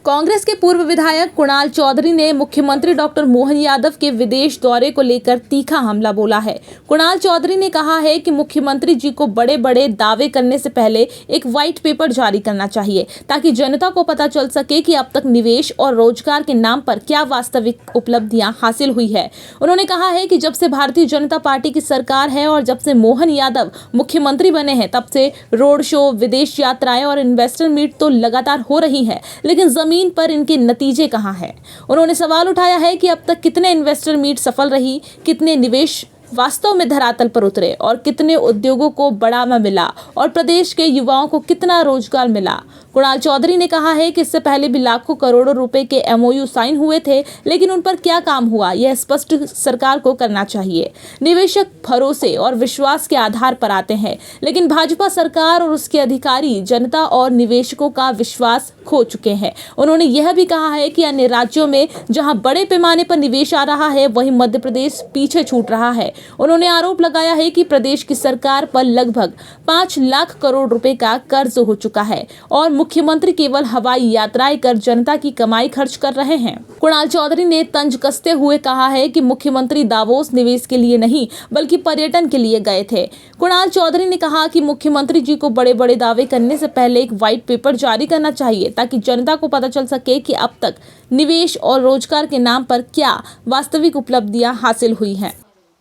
कांग्रेस के पूर्व विधायक कुणाल चौधरी ने मुख्यमंत्री डॉक्टर मोहन यादव के विदेश दौरे को लेकर तीखा हमला बोला है। कुणाल चौधरी ने कहा है कि मुख्यमंत्री जी को बड़े बड़े दावे करने से पहले एक व्हाइट पेपर जारी करना चाहिए ताकि जनता को पता चल सके कि अब तक निवेश और रोजगार के नाम पर क्या वास्तविक उपलब्धियां हासिल हुई है। उन्होंने कहा है कि जब से भारतीय जनता पार्टी की सरकार है और जब से मोहन यादव मुख्यमंत्री बने हैं तब से रोड शो, विदेश यात्राएं और इन्वेस्टर मीट तो लगातार हो रही है, लेकिन जमीन पर इनके नतीजे कहां हैं? उन्होंने सवाल उठाया है कि अब तक कितने इन्वेस्टर मीट सफल रही, कितने निवेश वास्तव में धरातल पर उतरे और कितने उद्योगों को बढ़ावा मिला और प्रदेश के युवाओं को कितना रोजगार मिला। कुणाल चौधरी ने कहा है कि इससे पहले भी लाखों करोड़ों रुपए के एमओयू साइन हुए थे, लेकिन उन पर क्या काम हुआ यह स्पष्ट सरकार को करना चाहिए। निवेशक भरोसे और विश्वास के आधार पर आते हैं, लेकिन भाजपा सरकार और उसके अधिकारी जनता और निवेशकों का विश्वास खो चुके हैं। उन्होंने यह भी कहा है कि अन्य राज्यों में जहां बड़े पैमाने पर निवेश आ रहा है, वहीं मध्य प्रदेश पीछे छूट रहा है। उन्होंने आरोप लगाया है कि प्रदेश की सरकार पर लगभग 5 लाख करोड़ रुपए का कर्ज हो चुका है और मुख्यमंत्री केवल हवाई यात्राएं कर जनता की कमाई खर्च कर रहे हैं। कुणाल चौधरी ने तंज कसते हुए कहा है कि मुख्यमंत्री दावोस निवेश के लिए नहीं बल्कि पर्यटन के लिए गए थे। कुणाल चौधरी ने कहा कि मुख्यमंत्री जी को बड़े बड़े दावे करने से पहले एक व्हाइट पेपर जारी करना चाहिए ताकि जनता को पता चल सके कि अब तक निवेश और रोजगार के नाम पर क्या वास्तविक उपलब्धियां हासिल हुई हैं।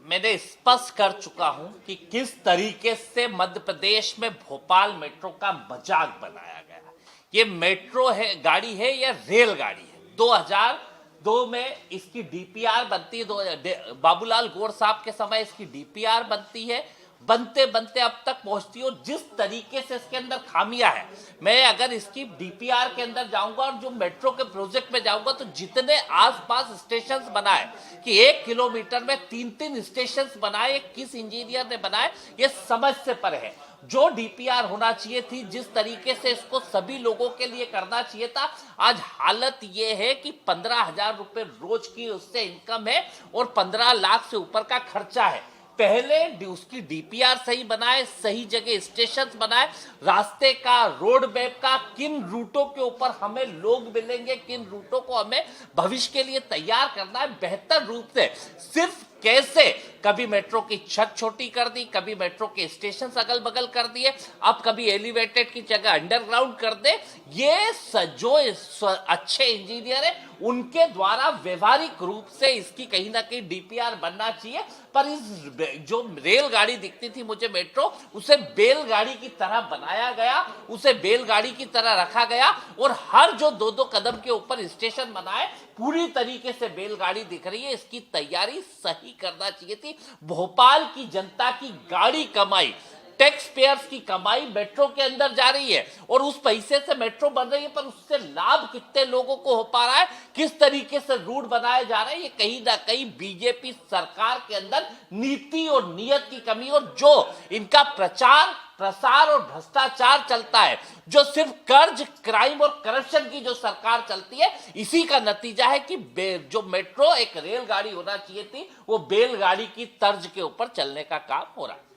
मैंने स्पष्ट कर चुका हूं कि किस तरीके से मध्य प्रदेश में भोपाल मेट्रो का मजाक बनाया गया। ये मेट्रो है, गाड़ी है या रेलगाड़ी है। 2002 में इसकी डीपीआर बनती है, बाबूलाल गौर साहब के समय इसकी डीपीआर बनती है, बनते बनते अब तक पहुंचती है। और जिस तरीके से इसके अंदर खामियां है, मैं अगर इसकी डीपीआर के अंदर जाऊंगा और जो मेट्रो के प्रोजेक्ट में जाऊंगा तो जितने आसपास स्टेशंस बनाए कि 1 किलोमीटर में 3-3 स्टेशंस बनाए, किस इंजीनियर ने बनाए ये समझ से परे है। जो डीपीआर होना चाहिए थी, जिस तरीके से इसको सभी लोगों के लिए करना चाहिए था, आज हालत ये है कि 15,000 रुपए रोज की उससे इनकम है और 15 लाख से ऊपर का खर्चा है। पहले उसकी डीपीआर सही बनाए, सही जगह स्टेशन बनाए, रास्ते का, रोड मैप का, किन रूटों के ऊपर हमें लोग मिलेंगे, किन रूटों को हमें भविष्य के लिए तैयार करना है बेहतर रूप से। सिर्फ कैसे कभी मेट्रो की छत छोटी कर दी, कभी मेट्रो के स्टेशन अगल बगल कर दिए, अब कभी एलिवेटेड की जगह अंडरग्राउंड कर दे। ये जो अच्छे इंजीनियर है उनके द्वारा व्यवहारिक रूप से इसकी कहीं ना कहीं डीपीआर बनना चाहिए। पर इस जो रेलगाड़ी दिखती थी मुझे मेट्रो, उसे बैलगाड़ी की तरह बनाया गया, उसे बैलगाड़ी की तरह रखा गया और हर जो 2-2 कदम के ऊपर स्टेशन बनाए पूरी तरीके से बैलगाड़ी दिख रही है। इसकी तैयारी सही करना चाहिए थी। भोपाल की जनता की गाड़ी कमाई, टैक्स पेयर्स की कमाई मेट्रो के अंदर जा रही है और उस पैसे से मेट्रो बन रही है, पर उससे लाभ कितने लोगों को हो पा रहा है, किस तरीके से रूट बनाए जा रहे हैं, ये कहीं ना कहीं बीजेपी सरकार के अंदर नीति और नियत की कमी। और जो इनका प्रचार प्रसार और भ्रष्टाचार चलता है, जो सिर्फ कर्ज, क्राइम और करप्शन की जो सरकार चलती है, इसी का नतीजा है कि जो मेट्रो एक रेलगाड़ी होना चाहिए थी वो बैलगाड़ी की तर्ज के ऊपर चलने का काम हो रहा है।